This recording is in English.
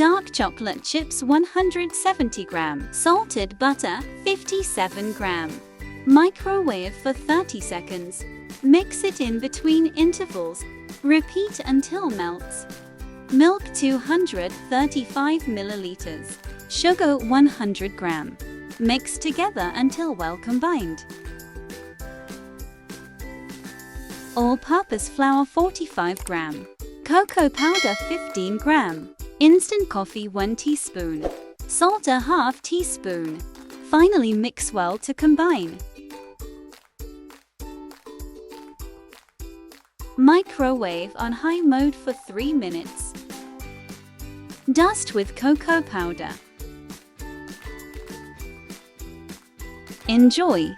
Dark chocolate chips 170 gram. Salted butter 57 gram. Microwave for 30 seconds. Mix it in between intervals. Repeat until melts. Milk 235 milliliters. Sugar 100 gram. Mix together until well combined. All-purpose flour 45 gram. Cocoa powder 15 gram. Instant coffee 1 teaspoon. Salt a half teaspoon. Finally mix well to combine. Microwave on high mode for 3 minutes. Dust with cocoa powder. Enjoy!